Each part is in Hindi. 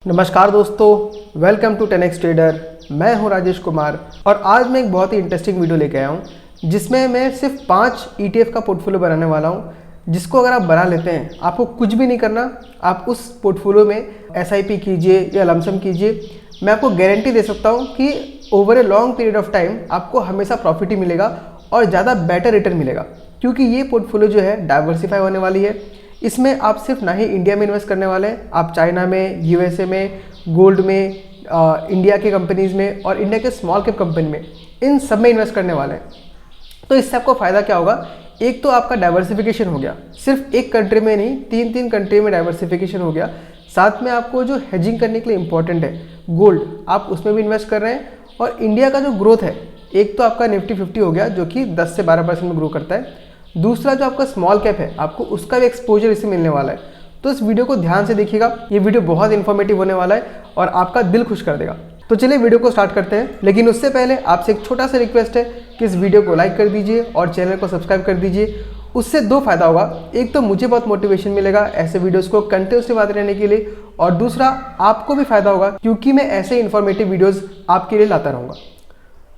नमस्कार दोस्तों, वेलकम टू 10x ट्रेडर। मैं हूं राजेश कुमार और आज मैं एक बहुत ही इंटरेस्टिंग वीडियो लेके आया हूं जिसमें मैं सिर्फ 5 ETF का पोर्टफोलियो बनाने वाला हूं, जिसको अगर आप बना लेते हैं आपको कुछ भी नहीं करना। आप उस पोर्टफोलियो में SIP कीजिए या लमसम कीजिए, मैं आपको गारंटी दे सकता हूं कि over a long period of time आपको हमेशा प्रॉफिट ही मिलेगा और ज़्यादा बेटर रिटर्न मिलेगा, क्योंकि ये पोर्टफोलियो जो है डाइवर्सिफाई होने वाली है। इसमें आप सिर्फ ना ही इंडिया में इन्वेस्ट करने वाले हैं, आप चाइना में, USA में, गोल्ड में, इंडिया के कंपनीज़ में और इंडिया के स्मॉल कैप कंपनी में, इन सब में इन्वेस्ट करने वाले हैं। तो इससे आपको फ़ायदा क्या होगा? एक तो आपका डाइवर्सिफिकेशन हो गया, सिर्फ एक कंट्री में नहीं, 3 कंट्री में डाइवर्सिफिकेशन हो गया। साथ में आपको जो हेजिंग करने के लिए इंपॉर्टेंट है गोल्ड, आप उसमें भी इन्वेस्ट कर रहे हैं। और इंडिया का जो ग्रोथ है, एक तो आपका निफ्टी 50 हो गया जो कि 10 से 12% में ग्रो करता है। दूसरा जो आपका स्मॉल कैप है, आपको उसका भी एक्सपोजर इससे मिलने वाला है। तो इस वीडियो को ध्यान से देखिएगा, ये वीडियो बहुत इन्फॉर्मेटिव होने वाला है और आपका दिल खुश कर देगा। तो चलिए वीडियो को स्टार्ट करते हैं, लेकिन उससे पहले आपसे एक छोटा सा रिक्वेस्ट है कि इस वीडियो को लाइक कर दीजिए और चैनल को सब्सक्राइब कर दीजिए। उससे 2 फायदा होगा, एक तो मुझे बहुत मोटिवेशन मिलेगा ऐसे वीडियोस को कंटिन्यूसली बनाते रहने के लिए, और दूसरा आपको भी फायदा होगा क्योंकि मैं ऐसे इन्फॉर्मेटिव वीडियोस आपके लिए लाता रहूँगा।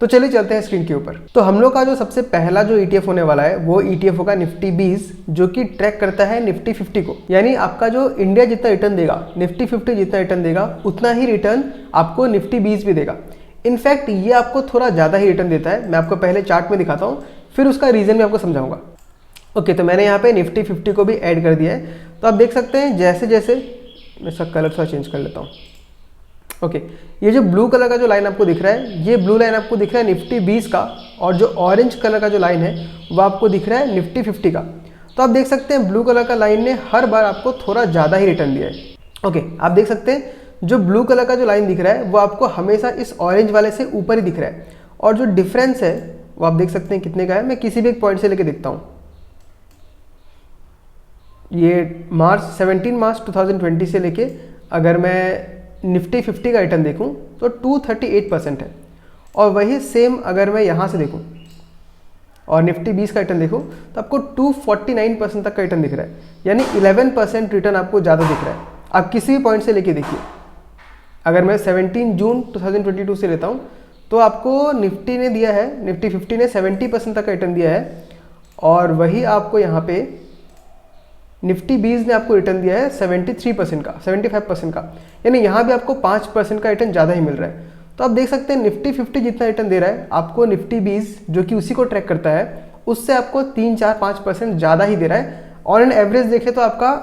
तो चलिए चलते हैं स्क्रीन के ऊपर। तो हम लोग का जो सबसे पहला जो ETF होने वाला है वो ETF होगा निफ्टी 20, जो कि ट्रैक करता है निफ्टी 50 को। यानी आपका जो इंडिया जितना रिटर्न देगा, निफ्टी 50 जितना रिटर्न देगा, उतना ही रिटर्न आपको निफ्टी 20 भी देगा। इनफैक्ट ये आपको थोड़ा ज़्यादा ही रिटर्न देता है। मैं आपको पहले चार्ट में दिखाता हूँ, फिर उसका रीज़न भी आपको समझाऊंगा। ओके, तो मैंने यहाँ पे निफ्टी 50 को भी ऐड कर दिया है। तो आप देख सकते हैं जैसे जैसे मैं इसका कलर थोड़ा चेंज कर लेता हूँ। ओके, ये जो ब्लू कलर का जो लाइन आपको दिख रहा है, ये ब्लू लाइन आपको दिख रहा है निफ्टी 20 का, और जो ऑरेंज कलर का जो लाइन है वो आपको दिख रहा है निफ्टी 50 का। तो आप देख सकते हैं ब्लू कलर का लाइन ने हर बार आपको थोड़ा ज़्यादा ही रिटर्न दिया है। ओके, आप देख सकते हैं जो ब्लू कलर का जो लाइन दिख रहा है वो आपको हमेशा इस ऑरेंज वाले से ऊपर ही दिख रहा है, और जो डिफरेंस है वो आप देख सकते हैं कितने का है। मैं किसी भी एक पॉइंट से लेके देखता हूँ। ये 17 मार्च 2020 से लेके अगर मैं निफ्टी 50 का रिटर्न देखूं तो 238% है, और वही सेम अगर मैं यहाँ से देखूं और निफ्टी 20 का रिटर्न देखूं तो आपको 249% तक का रिटर्न दिख रहा है। यानी 11% रिटर्न आपको ज़्यादा दिख रहा है। आप किसी भी पॉइंट से लेके देखिए। अगर मैं 17 जून 2022 से लेता हूँ तो आपको निफ्टी ने दिया है, निफ्टी 50 ने 70% तक का रिटर्न दिया है, और वही आपको यहाँ पे निफ्टी 20 ने आपको रिटर्न दिया है 73% का, 75% का। यानी यहाँ भी आपको 5% का रिटर्न ज़्यादा ही मिल रहा है। तो आप देख सकते हैं निफ्टी 50 जितना रिटर्न दे रहा है, आपको निफ्टी 20 जो कि उसी को ट्रैक करता है उससे आपको 3-4-5% ज़्यादा ही दे रहा है। ऑन एन एवरेज देखें तो आपका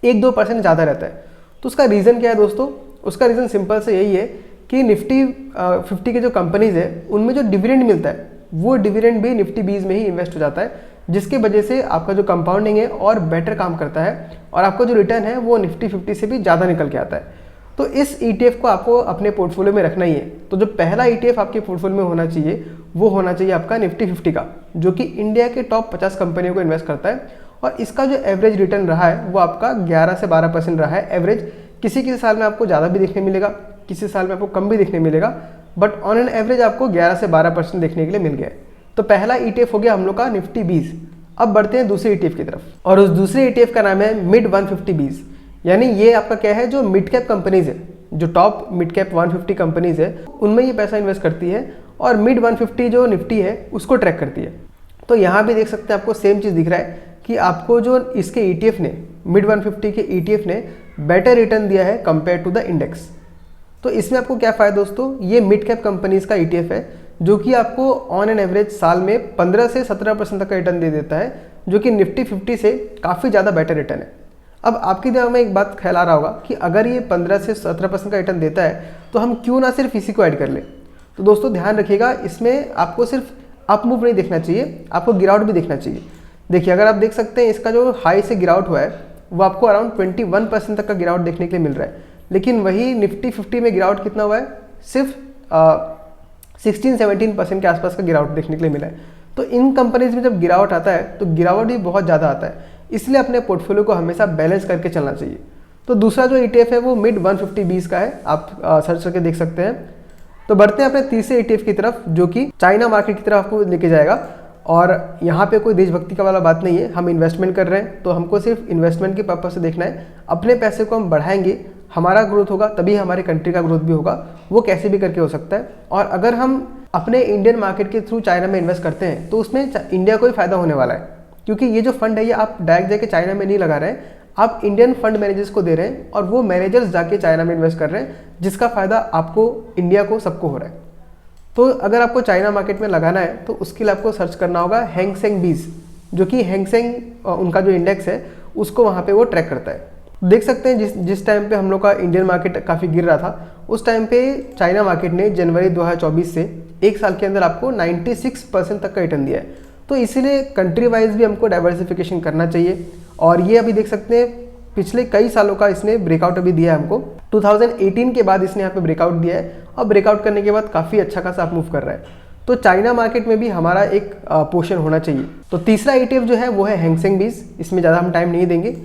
1-2% ज़्यादा रहता है। तो उसका रीज़न क्या है दोस्तों? उसका रीज़न सिंपल से यही है कि निफ्टी 50 के जो कंपनीज़ है उनमें जो डिविडेंड मिलता है वो डिविडेंड भी निफ्टी 20 में ही इन्वेस्ट हो जाता है, जिसकी वजह से आपका जो कंपाउंडिंग है और बेटर काम करता है, और आपका जो रिटर्न है वो निफ्टी 50 से भी ज़्यादा निकल के आता है। तो इस ETF को आपको अपने पोर्टफोलियो में रखना ही है। तो जो पहला ETF आपके पोर्टफोलियो में होना चाहिए वो होना चाहिए आपका निफ्टी 50 का, जो कि इंडिया के टॉप 50 कंपनियों को इन्वेस्ट करता है, और इसका जो एवरेज रिटर्न रहा है वो आपका 11 से 12% रहा है एवरेज। किसी किसी साल में आपको ज़्यादा भी देखने मिलेगा, किसी साल में आपको कम भी देखने मिलेगा, बट ऑन एन एवरेज आपको 11 से 12% देखने के लिए मिल गया है। तो पहला ETF हो गया हम लोग का निफ्टी 20। अब बढ़ते हैं दूसरे ETF की तरफ, और उस दूसरे ETF का नाम है मिड 150 20। यानी ये आपका क्या है, जो मिड कैप कंपनीज है, जो टॉप मिड कैप 150 कंपनीज है उनमें ये पैसा इन्वेस्ट करती है, और मिड 150 जो निफ्टी है उसको ट्रैक करती है। तो यहाँ भी देख सकते हैं आपको सेम चीज़ दिख रहा है कि आपको जो इसके ETF ने, मिड 150 के ETF ने बेटर रिटर्न दिया है कंपेयर टू द इंडेक्स। तो इसमें आपको क्या फ़ायदा दोस्तों? ये मिड कैप कंपनीज का ETF है जो कि आपको ऑन एन एवरेज साल में 15 से 17% तक का रिटर्न दे देता है, जो कि निफ्टी 50 से काफ़ी ज़्यादा बेटर रिटर्न है। अब आपके दिमाग में एक बात ख्याल आ रहा होगा कि अगर ये 15 से 17% का रिटर्न देता है तो हम क्यों ना सिर्फ इसी को ऐड कर लें। तो दोस्तों ध्यान रखिएगा, इसमें आपको सिर्फ अप मूव नहीं देखना चाहिए, आपको गिरावट भी देखना चाहिए। देखिए, अगर आप देख सकते हैं इसका जो हाई से गिरावट हुआ है वो आपको अराउंड 21% तक का गिरावट देखने के लिए मिल रहा है, लेकिन वही निफ्टी 50 में गिरावट कितना हुआ है? सिर्फ 16-17% के आसपास का गिरावट देखने के लिए मिला है। तो इन कंपनीज में जब गिरावट आता है तो गिरावट भी बहुत ज़्यादा आता है, इसलिए अपने पोर्टफोलियो को हमेशा बैलेंस करके चलना चाहिए। तो दूसरा जो ETF है वो मिड 150 20 का है, आप सर्च करके देख सकते हैं। तो बढ़ते हैं अपने तीसरे ETF की तरफ, जो कि चाइना मार्केट की तरफ आपको लेके जाएगा। और यहाँ पे कोई देशभक्ति का वाला बात नहीं है, हम इन्वेस्टमेंट कर रहे हैं तो हमको सिर्फ इन्वेस्टमेंट के पर्पज से देखना है। अपने पैसे को हम बढ़ाएंगे हमारा ग्रोथ होगा तभी हमारी कंट्री का ग्रोथ भी होगा, वो कैसे भी करके हो सकता है। और अगर हम अपने इंडियन मार्केट के थ्रू चाइना में इन्वेस्ट करते हैं तो उसमें इंडिया को ही फायदा होने वाला है, क्योंकि ये जो फंड है ये आप डायरेक्ट जाके चाइना में नहीं लगा रहे हैं, आप इंडियन फंड मैनेजर्स को दे रहे हैं और वो मैनेजर्स जाके चाइना में इन्वेस्ट कर रहे हैं, जिसका फायदा आपको, इंडिया को, सबको हो रहा है। तो अगर आपको चाइना मार्केट में लगाना है तो उसके लिए आपको सर्च करना होगा हैंग सेंग बीज, जो कि हैंग सेंग उनका जो इंडेक्स है उसको वहाँ पे वो ट्रैक करता है। देख सकते हैं जिस टाइम पे हम लोग का इंडियन मार्केट काफ़ी गिर रहा था, उस टाइम पे चाइना मार्केट ने जनवरी 2024 से एक साल के अंदर आपको 96% तक का रिटर्न दिया है। तो इसीलिए कंट्री वाइज भी हमको डाइवर्सिफिकेशन करना चाहिए। और ये अभी देख सकते हैं पिछले कई सालों का इसने ब्रेकआउट अभी दिया है हमको, 2018 के बाद इसने यहाँ पे ब्रेकआउट दिया है और ब्रेकआउट करने के बाद काफ़ी अच्छा खासा आप मूव कर रहा है। तो चाइना मार्केट में भी हमारा एक पोर्शन होना चाहिए। तो तीसरा ETF जो है वो है हैंग सेंग बीज, इसमें ज़्यादा हम टाइम नहीं देंगे।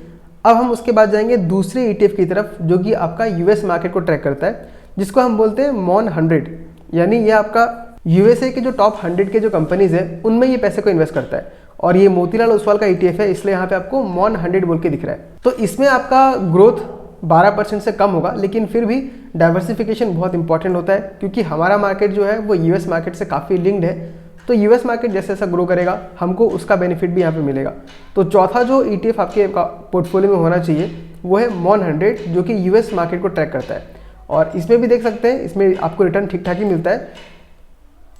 अब हम उसके बाद जाएंगे दूसरे ETF की तरफ जो कि आपका US मार्केट को ट्रैक करता है, जिसको हम बोलते हैं मॉन 100, यानी ये आपका USA के जो टॉप 100 के जो कंपनीज है उनमें ये पैसे को इन्वेस्ट करता है। और ये मोतीलाल ओसवाल का ETF है, इसलिए यहाँ पे आपको मॉन 100 बोल के दिख रहा है। तो इसमें आपका ग्रोथ 12% से कम होगा, लेकिन फिर भी डाइवर्सिफिकेशन बहुत इंपॉर्टेंट होता है, क्योंकि हमारा मार्केट जो है वो US मार्केट से काफ़ी लिंक्ड है। तो US मार्केट जैसे जैसा ग्रो करेगा हमको उसका बेनिफिट भी यहाँ पे मिलेगा। तो चौथा जो ETF आपके पोर्टफोलियो में होना चाहिए वो है मॉन 100, जो कि US मार्केट को ट्रैक करता है। और इसमें भी देख सकते हैं इसमें आपको रिटर्न ठीक ठाक ही मिलता है।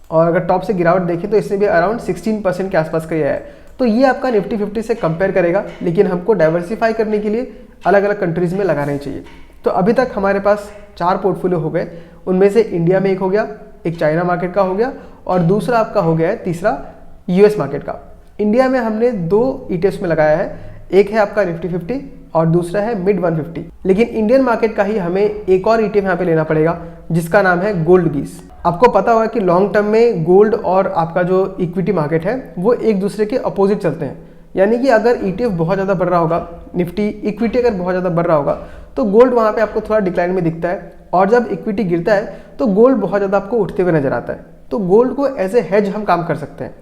और अगर टॉप से गिरावट देखें तो इसमें भी अराउंड 16% के आसपास का ये है। तो ये आपका निफ्टी 50 से कंपेयर करेगा, लेकिन हमको डाइवर्सिफाई करने के लिए अलग अलग कंट्रीज़ में लगाने चाहिए। तो अभी तक हमारे पास 4 पोर्टफोलियो हो गए, उनमें से इंडिया में एक हो गया, एक चाइना मार्केट का हो गया और दूसरा आपका हो गया है तीसरा US मार्केट का। इंडिया में हमने 2 ETFs में लगाया है, एक है आपका निफ्टी 50 और दूसरा है मिड 150। लेकिन इंडियन मार्केट का ही हमें एक और ETF यहाँ पे लेना पड़ेगा जिसका नाम है गोल्ड बीज। आपको पता होगा कि लॉन्ग टर्म में गोल्ड और आपका जो इक्विटी मार्केट है वो एक दूसरे के अपोजिट चलते हैं, यानी कि अगर ETF बहुत ज़्यादा बढ़ रहा होगा, निफ्टी इक्विटी अगर बहुत ज़्यादा बढ़ रहा होगा तो गोल्ड वहाँ पे आपको थोड़ा डिक्लाइन में दिखता है, और जब इक्विटी गिरता है तो गोल्ड बहुत ज़्यादा आपको उठते हुए नजर आता है। तो गोल्ड को एज ए हेज हम काम कर सकते हैं।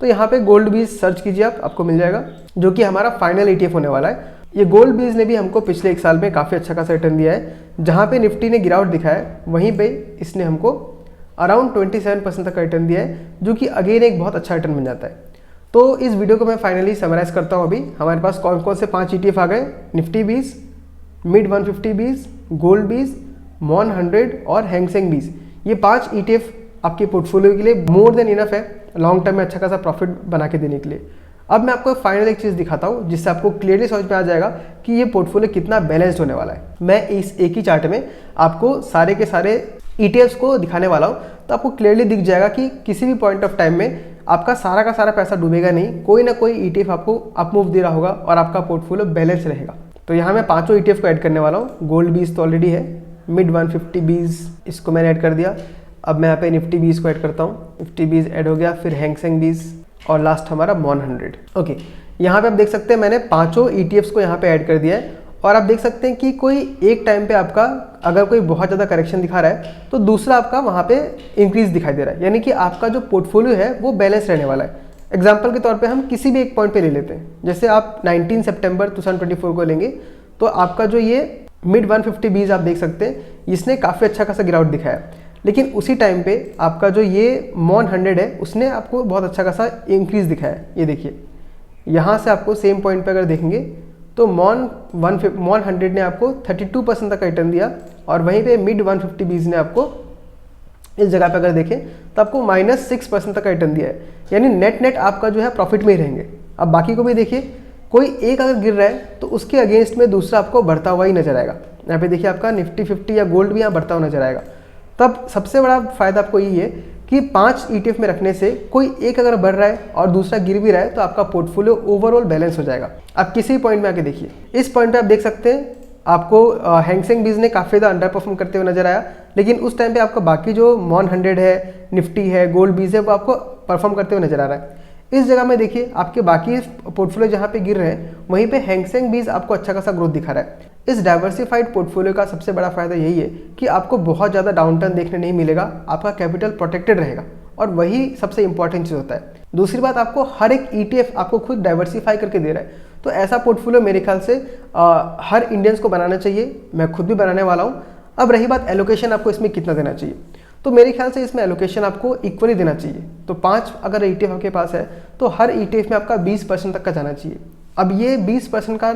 तो यहाँ पे गोल्ड बीज सर्च कीजिए आपको मिल जाएगा, जो कि हमारा फाइनल ETF होने वाला है। ये गोल्ड बीज ने भी हमको पिछले एक साल में काफ़ी अच्छा खासा रिटर्न दिया है। जहाँ पे निफ्टी ने गिरावट दिखाया है वहीं पे इसने हमको अराउंड 27% तक का रिटर्न दिया है, जो कि अगेन एक बहुत अच्छा रिटर्न बन जाता है। तो इस वीडियो को मैं फाइनली समराइज करता हूँ। अभी हमारे पास कौन कौन से 5 ETF आ गए, निफ्टी बीज, मिड 150 बीज, गोल्ड बीज, मॉन 100 और हैंग सेंग बीज। ये 5 ETF आपके पोर्टफोलियो के लिए मोर देन इनफ है लॉन्ग टर्म में अच्छा खासा प्रॉफिट बना के देने के लिए। अब मैं आपको फाइनल एक चीज़ दिखाता हूँ जिससे आपको क्लियरली समझ में आ जाएगा कि ये पोर्टफोलियो कितना बैलेंस्ड होने वाला है। मैं इस एक ही चार्ट में आपको सारे के सारे ETFs को दिखाने वाला हूँ, तो आपको क्लियरली दिख जाएगा कि किसी भी पॉइंट ऑफ टाइम में आपका सारा का सारा पैसा डूबेगा नहीं, कोई ना कोई ETF आपको अप मूव दे रहा होगा और आपका पोर्टफोलियो बैलेंस रहेगा। तो यहाँ मैं 5 ETF को ऐड करने वाला हूँ। गोल्ड बीज तो ऑलरेडी है, मिड 150 बीज इसको मैंने ऐड कर दिया। अब मैं यहाँ पे निफ्टी बीज को ऐड करता हूँ, निफ्टी बीज ऐड हो गया, फिर हैंग सेंग बीज और लास्ट हमारा मॉन 100। ओके, यहाँ पे आप देख सकते हैं मैंने 5 ETFs को यहाँ पे ऐड कर दिया है। और आप देख सकते हैं कि कोई एक टाइम पे आपका अगर कोई बहुत ज़्यादा करेक्शन दिखा रहा है तो दूसरा आपका वहाँ पे इंक्रीज दिखाई दे रहा है, यानी कि आपका जो पोर्टफोलियो है वो बैलेंस रहने वाला है। एग्जाम्पल के तौर पे हम किसी भी एक पॉइंट पे ले लेते हैं, जैसे आप 19 सितंबर 2024 को लेंगे तो आपका जो ये मिड 150 बीज आप देख सकते हैं इसने काफ़ी अच्छा खासा गिरावट दिखाया, लेकिन उसी टाइम पे आपका जो ये मॉन 100 है उसने आपको बहुत अच्छा खासा इंक्रीज दिखाया। ये देखिए यहाँ से आपको सेम पॉइंट पे अगर देखेंगे तो मॉन 100 ने आपको 32% तक का रिटर्न दिया, और वहीं पे मिड 150 बीज ने आपको इस जगह पे अगर देखें तो आपको -6% तक का रिटर्न दिया है, यानी नेट आपका जो है प्रॉफिट में ही रहेंगे। अब बाकी को भी देखिए, कोई एक अगर गिर रहा है तो उसके अगेंस्ट में दूसरा आपको बढ़ता हुआ ही नजर आएगा। यहाँ पे देखिए आपका निफ्टी 50 या गोल्ड भी यहाँ बढ़ता हुआ नजर आएगा। तब सबसे बड़ा फायदा आपको यही है कि 5 ETF में रखने से कोई एक अगर बढ़ रहा है और दूसरा गिर भी रहा है तो आपका पोर्टफोलियो ओवरऑल बैलेंस हो जाएगा। आप किसी पॉइंट में आके देखिए, इस पॉइंट पे आप देख सकते हैं आपको हैंग सेंग बीज ने काफ़ी ज़्यादा अंडर परफॉर्म करते हुए नजर आया, लेकिन उस टाइम पे आपका बाकी जो मॉन 100 है, निफ्टी है, गोल्ड बीज है, वो आपको परफॉर्म करते हुए नजर आ रहा है। इस जगह में देखिए आपके बाकी पोर्टफोलियो जहाँ पे गिर रहे हैं वहीं पे हैंग सेंग बीज आपको अच्छा खासा ग्रोथ दिखा रहा है। इस डाइवर्सिफाइड पोर्टफोलियो का सबसे बड़ा फायदा यही है कि आपको बहुत ज़्यादा डाउनटर्न देखने नहीं मिलेगा, आपका कैपिटल प्रोटेक्टेड रहेगा, और वही सबसे इंपॉर्टेंट चीज़ होता है। दूसरी बात, आपको हर एक ETF आपको खुद डाइवर्सिफाई करके दे रहा है, तो ऐसा पोर्टफोलियो मेरे ख्याल से हर इंडियंस को बनाना चाहिए, मैं खुद भी बनाने वाला हूँ। अब रही बात एलोकेशन आपको इसमें कितना देना चाहिए, तो मेरे ख्याल से इसमें एलोकेशन आपको इक्वली देना चाहिए। तो 5 अगर ETF आपके पास है तो हर ETF में आपका 20% तक का जाना चाहिए। अब ये 20% का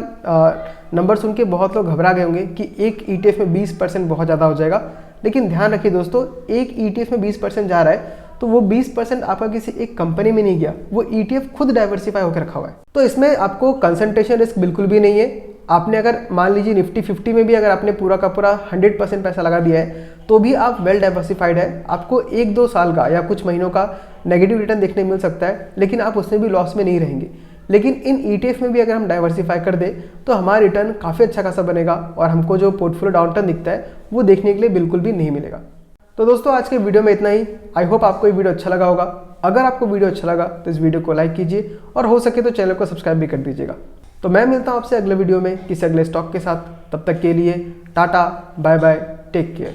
नंबर सुन के बहुत लोग घबरा गए होंगे कि एक ETF में 20% बहुत ज़्यादा हो जाएगा, लेकिन ध्यान रखिए दोस्तों, एक ETF में 20% जा रहा है तो वो 20% आपका किसी एक कंपनी में नहीं गया, वो ETF खुद डाइवर्सिफाई होकर रखा हुआ है। तो इसमें आपको कंसंट्रेशन रिस्क बिल्कुल भी नहीं है। आपने अगर मान लीजिए निफ्टी 50 में भी अगर आपने पूरा का पूरा 100% पैसा लगा दिया है तो भी आप वेल डाइवर्सिफाइड है। आपको 1-2 साल का या कुछ महीनों का नेगेटिव रिटर्न देखने मिल सकता है, लेकिन आप उसमें भी लॉस में नहीं रहेंगे। लेकिन इन ETF में भी अगर हम डाइवर्सिफाई कर दें तो हमारा रिटर्न काफ़ी अच्छा खासा बनेगा और हमको जो पोर्टफोलियो डाउनटर्न दिखता है वो देखने के लिए बिल्कुल भी नहीं मिलेगा। तो दोस्तों आज के वीडियो में इतना ही। आई होप आपको ये वीडियो अच्छा लगा होगा। अगर आपको वीडियो अच्छा लगा तो इस वीडियो को लाइक कीजिए और हो सके तो चैनल को सब्सक्राइब भी कर दीजिएगा। तो मैं मिलता हूँ आपसे अगले वीडियो में किसी अगले स्टॉक के साथ। तब तक के लिए tata, bye bye, take care.